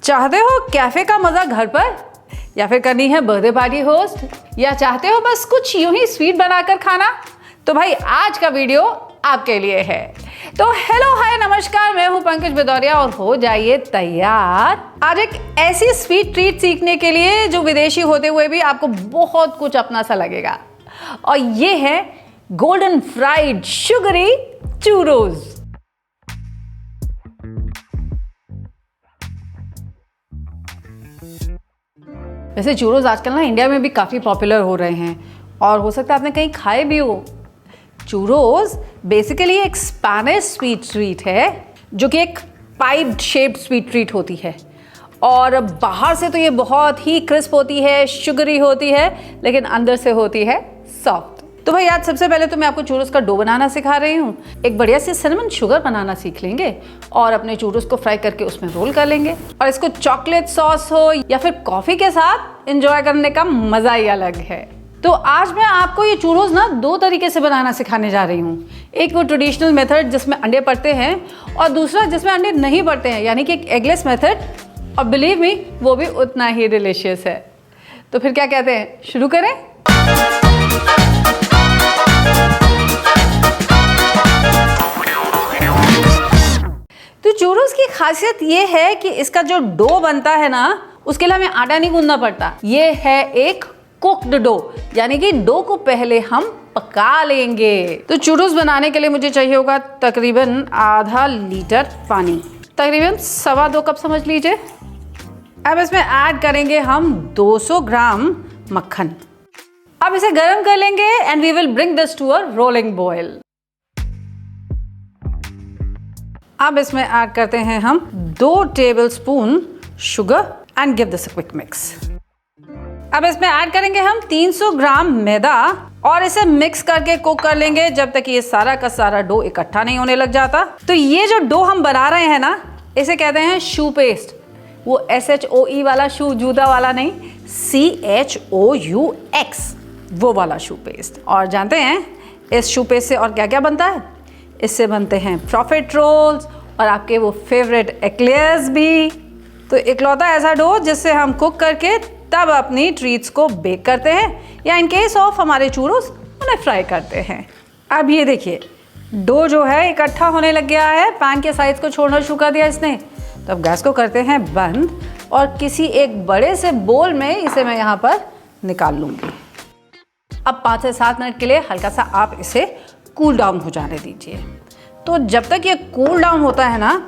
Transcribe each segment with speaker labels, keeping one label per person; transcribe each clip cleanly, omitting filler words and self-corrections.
Speaker 1: चाहते हो कैफे का मजा घर पर, या फिर करनी है बर्थडे पार्टी होस्ट, या चाहते हो बस कुछ यूं ही स्वीट बनाकर खाना, तो भाई आज का वीडियो आपके लिए है। तो हेलो हाय नमस्कार, मैं हूं पंकज भदौरिया और हो जाइए तैयार आज एक ऐसी स्वीट ट्रीट सीखने के लिए जो विदेशी होते हुए भी आपको बहुत कुछ अपना सा लगेगा। और ये है गोल्डन फ्राइड शुगरी चूरोज। वैसे चूरोज आजकल ना इंडिया में भी काफ़ी पॉपुलर हो रहे हैं और हो सकता है आपने कहीं खाए भी हो। चूरोज बेसिकली एक स्पेनिश स्वीट ट्रीट है जो कि एक पाइप शेप्ड स्वीट ट्रीट होती है और बाहर से तो ये बहुत ही क्रिस्प होती है, शुगरी होती है, लेकिन अंदर से होती है सॉफ्ट। तो भाई आज सबसे पहले तो मैं आपको चूरोज का डो बनाना सिखा रही हूँ। एक बढ़िया सी सिनेमन शुगर बनाना सीख लेंगे और अपने चूरोज को फ्राई करके उसमें रोल कर लेंगे और इसको चॉकलेट सॉस हो या फिर कॉफी के साथ एंजॉय करने का मजा ही अलग है। तो आज मैं आपको ये चूरोज ना दो तरीके से बनाना सिखाने जा रही हूँ। एक वो ट्रेडिशनल मेथड जिसमें अंडे पड़ते हैं और दूसरा जिसमें अंडे नहीं पड़ते हैं, यानी कि एक एगलेस मेथड, और बिलीव मी वो भी उतना ही डिलीशियस है। तो फिर क्या कहते हैं, शुरू करें? तो चूरोज की खासियत ये है कि इसका जो डो बनता है ना, उसके लिए हमें आटा नहीं गूंदना पड़ता। ये है एक कुक्ड डो, यानी कि डो को पहले हम पका लेंगे। तो चूरोज बनाने के लिए मुझे चाहिए होगा तकरीबन आधा लीटर पानी, तकरीबन 1.25 कप समझ लीजिए। अब इसमें ऐड करेंगे हम 200 ग्राम मक्खन। अब इसे गर्म कर लेंगे and we will bring this to a rolling boil. अब इसमें ऐड करते हैं हम 2 tablespoon sugar and give this a quick mix. अब इसमें ऐड करेंगे हम 300 ग्राम मैदा और इसे मिक्स करके कुक कर लेंगे जब तक ये सारा का सारा डो इकट्ठा नहीं होने लग जाता। तो ये जो डो हम बना रहे हैं ना, इसे कहते हैं शू पेस्ट। वो SHOE वाला शू, जूता वाला नहीं, CHOUX वो वाला शू पेस्ट। और जानते हैं इस शू पेस्ट से और क्या क्या बनता है? इससे बनते हैं प्रॉफिट रोल्स और आपके वो फेवरेट एक्लेयर्स भी। तो इकलौता ऐसा डो जिससे हम कुक करके तब अपनी ट्रीट्स को बेक करते हैं या इन केस ऑफ हमारे चूरोज उन्हें फ्राई करते हैं। अब ये देखिए डो जो है इकट्ठा होने लग गया है, पैन के साइज को छोड़ना शुरू कर दिया इसने। तो अब गैस को करते हैं बंद और किसी एक बड़े से बोल में इसे मैं यहाँ पर निकाल लूँगी। अब 5 से 7 मिनट के लिए हल्का सा आप इसे कूल डाउन हो जाने दीजिए। तो जब तक ये कूल डाउन होता है ना,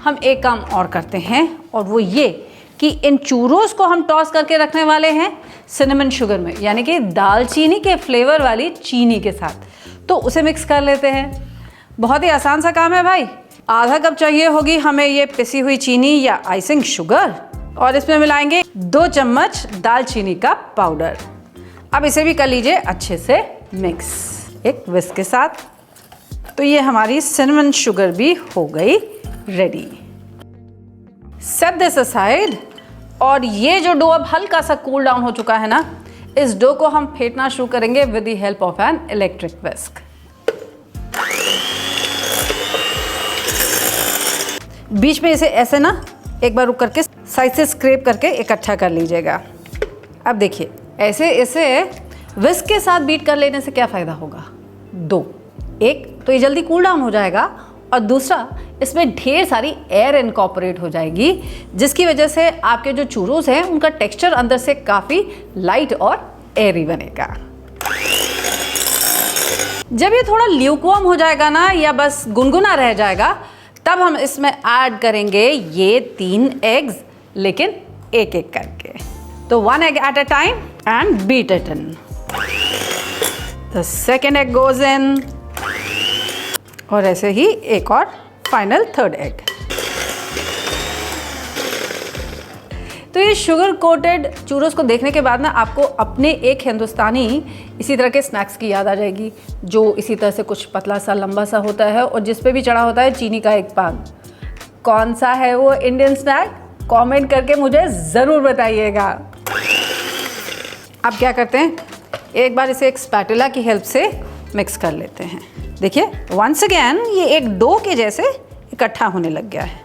Speaker 1: हम एक काम और करते हैं और वो ये कि इन चूरोज को हम टॉस करके रखने वाले हैं सिनेमन शुगर में, यानी कि दालचीनी के फ्लेवर वाली चीनी के साथ। तो उसे मिक्स कर लेते हैं। बहुत ही आसान सा काम है भाई। आधा कप चाहिए होगी हमें ये पिसी हुई चीनी या आइसिंग शुगर और इसमें मिलाएंगे 2 चम्मच दालचीनी का पाउडर। अब इसे भी कर लीजिए अच्छे से मिक्स एक विस्क के साथ। तो ये हमारी सिनेमन शुगर भी हो गई रेडी। Set this aside. और ये जो डो अब हल्का सा कूल डाउन हो चुका है ना, इस डो को हम फेंटना शुरू करेंगे with the help of an electric whisk. बीच में इसे ऐसे ना एक बार रुक करके साइड से स्क्रैप करके इकट्ठा कर लीजिएगा। अब देखिए ऐसे इसे विस्क के साथ बीट कर लेने से क्या फ़ायदा होगा? 2, एक तो ये जल्दी कूल डाउन हो जाएगा और दूसरा इसमें ढेर सारी एयर इनकॉर्पोरेट हो जाएगी, जिसकी वजह से आपके जो चूरोज हैं उनका टेक्सचर अंदर से काफ़ी लाइट और एयरी बनेगा। जब ये थोड़ा ल्यूकवार्म हो जाएगा ना या बस गुनगुना रह जाएगा, तब हम इसमें ऐड करेंगे ये 3 एग्स, लेकिन एक एक करके। तो 1 egg at a time and beat it in. The second egg goes in. और ऐसे ही एक और फाइनल 3rd egg. तो ये शुगर कोटेड चूरोज को देखने के बाद ना आपको अपने एक हिंदुस्तानी इसी तरह के स्नैक्स की याद आ जाएगी, जो इसी तरह से कुछ पतला सा लंबा सा होता है और जिस पे भी चढ़ा होता है चीनी का एक पान। कौन सा है वो इंडियन स्नैक? कमेंट करके मुझे ज़रूर बताइएगा। अब क्या करते हैं, एक बार इसे एक स्पैटुला की हेल्प से मिक्स कर लेते हैं। देखिए वंस अगेन ये एक डो के जैसे इकट्ठा होने लग गया है।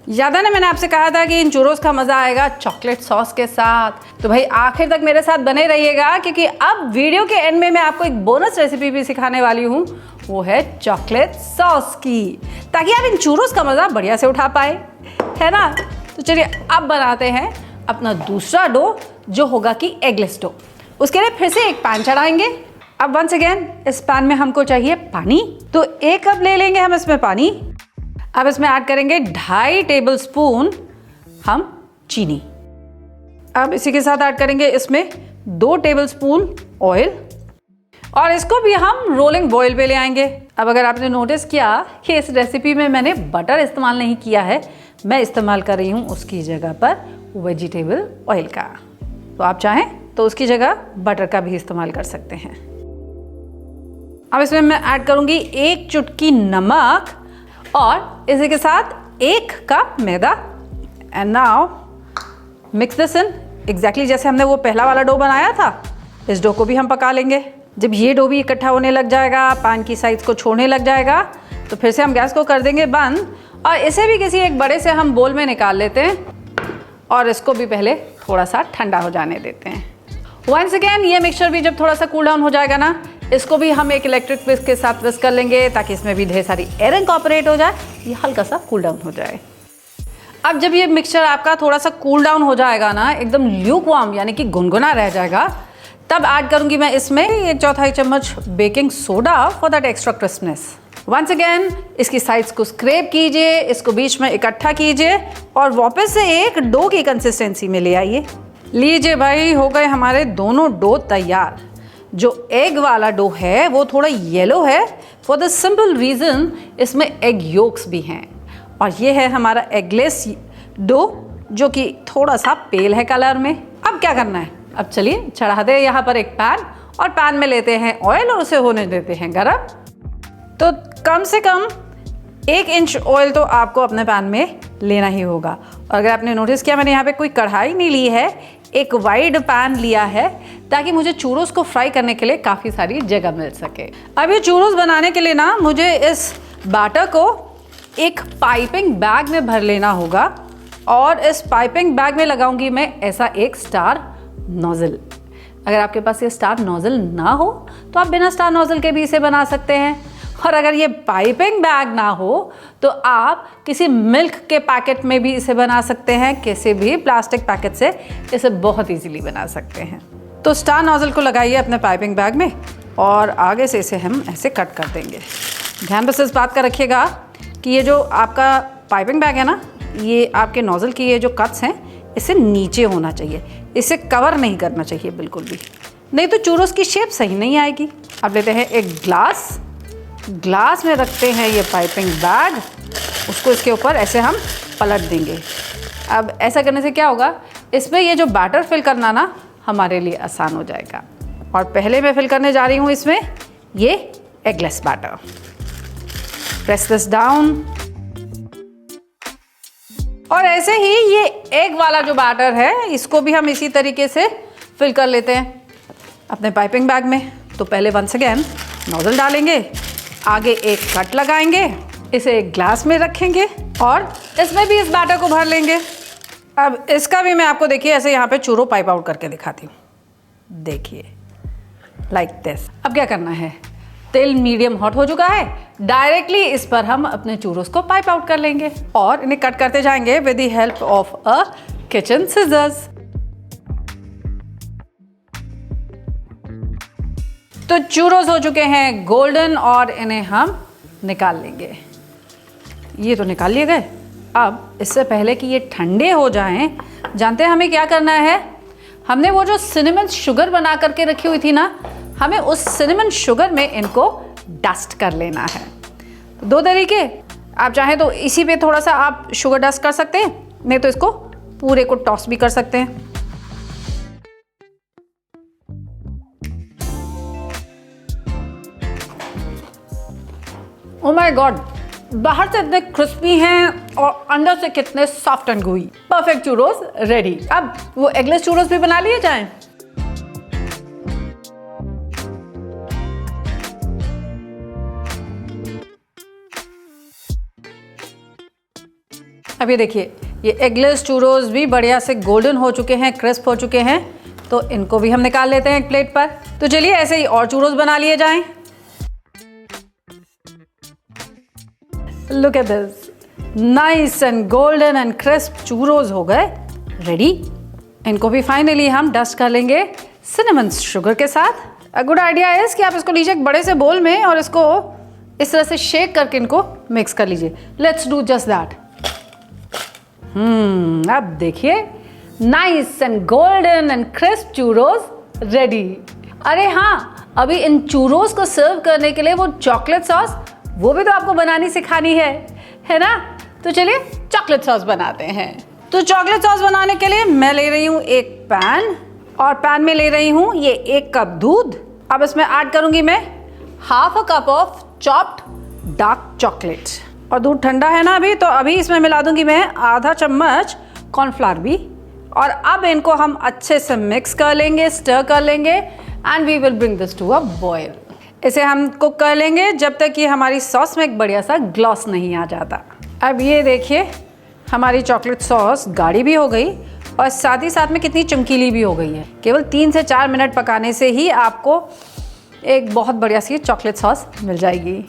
Speaker 1: याद है ना मैंने आपसे कहा था कि इन चूरोस का मज़ा आएगा चॉकलेट सॉस के साथ। तो भाई आखिर तक मेरे साथ बने रहिएगा, क्योंकि अब वीडियो के एंड में मैं आपको एक बोनस रेसिपी भी सिखाने वाली हूँ, वो है चॉकलेट सॉस की, ताकि आप इन चूरोस का मज़ा बढ़िया से उठा पाए, है ना। तो चलिए अब बनाते हैं अपना दूसरा डो, जो होगा कि एगलेस डो। उसके लिए फिर से एक पैन चढ़ाएंगे। अब वंस अगेन इस पैन में हमको चाहिए पानी, तो 1 कप ले लेंगे हम इसमें पानी। अब इसमें ऐड करेंगे 2.5 टेबलस्पून हम चीनी। अब इसी के साथ ऐड करेंगे इसमें 2 टेबलस्पून ऑयल, और इसको भी हम रोलिंग बॉयल पे ले आएंगे। अब अगर आपने नोटिस किया कि इस रेसिपी में मैंने बटर इस्तेमाल नहीं किया है, मैं इस्तेमाल कर रही हूँ उसकी जगह पर वेजिटेबल ऑयल का। तो आप चाहें तो उसकी जगह बटर का भी इस्तेमाल कर सकते हैं। अब इसमें मैं ऐड करूँगी 1 चुटकी नमक, और इसी के साथ 1 cup maida. And now mix this in exactly जैसे हमने वो पहला वाला डो बनाया था। इस डो को भी हम पका लेंगे। जब ये डो भी इकट्ठा होने लग जाएगा, पैन की साइज को छोड़ने लग जाएगा, तो फिर से हम गैस को कर देंगे बंद, और इसे भी किसी एक बड़े से हम बोल में निकाल लेते हैं, और इसको भी पहले थोड़ा सा ठंडा हो जाने देते हैं। वंस अगेन ये मिक्सचर भी जब थोड़ा सा कूल डाउन हो जाएगा ना, इसको भी हम एक इलेक्ट्रिक विस्क के साथ विस्क कर लेंगे, ताकि इसमें भी ढेर सारी एयर इनकॉर्पोरेट हो जाए, ये हल्का सा कूल डाउन हो जाए। अब जब ये मिक्सचर आपका थोड़ा सा कूल डाउन हो जाएगा ना, एकदम ल्यूकवार्म यानी कि गुनगुना रह जाएगा, तब ऐड करूंगी मैं इसमें 1/4 चम्मच baking soda for that extra crispness. Once again इसकी साइड्स को स्क्रैप कीजिए, इसको बीच में इकट्ठा कीजिए, और वापस से एक डो की कंसिस्टेंसी में ले आइए। लीजिए भाई, हो गए हमारे दोनों डो तैयार। जो एग वाला डो है वो थोड़ा येलो है, फॉर द सिंपल रीज़न इसमें एग योक्स भी हैं, और ये है हमारा एगलेस डो, जो कि थोड़ा सा पेल है कलर में। अब क्या करना है, अब चलिए चढ़ा दे यहाँ पर एक पैन, और पैन में लेते हैं ऑयल और उसे होने देते हैं गरम। तो कम से कम 1 इंच ऑयल तो आपको अपने पैन में लेना ही होगा। और अगर आपने नोटिस किया, मैंने यहाँ पे कोई कढ़ाई नहीं ली है, एक वाइड पैन लिया है, ताकि मुझे चूरोस को फ्राई करने के लिए काफ़ी सारी जगह मिल सके। अब ये चूरोस बनाने के लिए ना, मुझे इस बैटर को एक पाइपिंग बैग में भर लेना होगा, और इस पाइपिंग बैग में लगाऊंगी मैं ऐसा एक स्टार नोजल। अगर आपके पास ये स्टार नोजल ना हो तो आप बिना स्टार नोजल के भी इसे बना सकते हैं, और अगर ये पाइपिंग बैग ना हो तो आप किसी मिल्क के पैकेट में भी इसे बना सकते हैं, किसी भी प्लास्टिक पैकेट से इसे बहुत इजीली बना सकते हैं। तो स्टार नोजल को लगाइए अपने पाइपिंग बैग में, और आगे से इसे हम ऐसे कट कर देंगे। ध्यान बस इस बात का रखिएगा कि ये जो आपका पाइपिंग बैग है ना, ये आपके नोजल की ये जो कट्स हैं, इसे नीचे होना चाहिए, इसे कवर नहीं करना चाहिए बिल्कुल भी, नहीं तो चूरोस की शेप सही नहीं आएगी। अब लेते हैं एक ग्लास में रखते हैं ये पाइपिंग बैग, उसको इसके ऊपर ऐसे हम पलट देंगे। अब ऐसा करने से क्या होगा, इसमें ये जो बैटर फिल करना ना हमारे लिए आसान हो जाएगा। और पहले मैं फिल करने जा रही हूँ इसमें ये eggless batter. Press this down, और ऐसे ही ये एग वाला जो बैटर है, इसको भी हम इसी तरीके से फिल कर लेते हैं अपने पाइपिंग बैग में। तो पहले वंस अगेन नोजल डालेंगे, आगे एक कट लगाएंगे, इसे एक ग्लास में रखेंगे, और इसमें भी इस बैटर को भर लेंगे। अब इसका भी मैं आपको देखिए ऐसे यहाँ पे चूरो पाइप आउट करके दिखाती हूँ। देखिए लाइक दिस। अब क्या करना है, तेल मीडियम हॉट हो चुका है, डायरेक्टली इस पर हम अपने चूरोस को पाइप आउट कर लेंगे, और इन्हें कट करते जाएंगे with the help of a kitchen scissors. तो चूरोस हो चुके हैं गोल्डन, और इन्हें हम निकाल लेंगे। ये तो निकाल लिए गए। अब इससे पहले कि ये ठंडे हो जाएं, जानते हैं हमें क्या करना है, हमने वो जो सिनेमन शुगर बना करके रखी हुई थी ना, हमें उस सिनेमन शुगर में इनको डस्ट कर लेना है। तो 2 तरीके, आप चाहें तो इसी पे थोड़ा सा आप शुगर डस्ट कर सकते हैं, नहीं तो इसको पूरे को टॉस भी कर सकते हैं। ओह माय गॉड, बाहर से इतने क्रिस्पी हैं और अंदर से कितने soft and gooey। Perfect churros ready. अब वो एगलेस चूरोस भी बना लिए जाएं। अब ये देखिए, ये एगलेस चूरोस भी बढ़िया से गोल्डन हो चुके हैं, क्रिस्प हो चुके हैं, तो इनको भी हम निकाल लेते हैं एक प्लेट पर। तो चलिए ऐसे ही और चूरोस बना लिए जाएं। Look at this, nice and golden and crisp churros हो गए रेडी। इनको भी फाइनली हम डस्ट कर लेंगे सिनेमन शुगर के साथ। अ गुड आइडिया इज कि आप इसको लीजिए एक बड़े से बोल में और इसको इस तरह से शेक करके इनको मिक्स कर लीजिए। Let's do just that. अब देखिए, nice and golden and crisp churros ready. अरे हाँ, अभी इन चूरोस को सर्व करने के लिए वो चॉकलेट सॉस, वो भी तो आपको बनानी सिखानी है ना? तो चलिए चॉकलेट सॉस बनाते हैं। तो चॉकलेट सॉस बनाने के लिए मैं ले रही हूँ एक पैन, और पैन में ले रही हूँ ये 1 कप दूध। अब इसमें ऐड करूँगी मैं half a cup of chopped dark chocolate. और दूध ठंडा है ना अभी, तो अभी इसमें मिला दूंगी मैं आधा चम्मच कॉर्नफ्लावर भी। और अब इनको हम अच्छे से मिक्स कर लेंगे, स्टर कर लेंगे, and we will bring this to a boil. इसे हम कुक कर लेंगे जब तक कि हमारी सॉस में एक बढ़िया सा ग्लॉस नहीं आ जाता। अब ये देखिए, हमारी चॉकलेट सॉस गाढ़ी भी हो गई और साथ ही साथ में कितनी चमकीली भी हो गई है। केवल 3 से 4 मिनट पकाने से ही आपको एक बहुत बढ़िया सी चॉकलेट सॉस मिल जाएगी।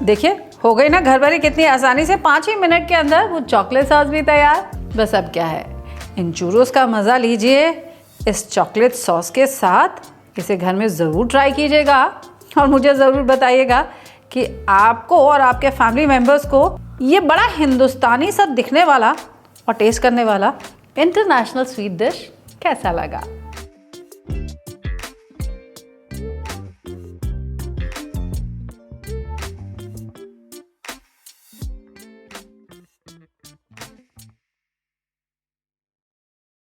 Speaker 1: देखिए हो गई ना घर भरी, कितनी आसानी से 5 ही मिनट के अंदर वो चॉकलेट सॉस भी तैयार। बस अब क्या है, इन चूरोस का मज़ा लीजिए इस चॉकलेट सॉस के साथ। इसे घर में ज़रूर ट्राई कीजिएगा और मुझे ज़रूर बताइएगा कि आपको और आपके फैमिली मेम्बर्स को ये बड़ा हिंदुस्तानी सा दिखने वाला और टेस्ट करने वाला इंटरनेशनल स्वीट डिश कैसा लगा।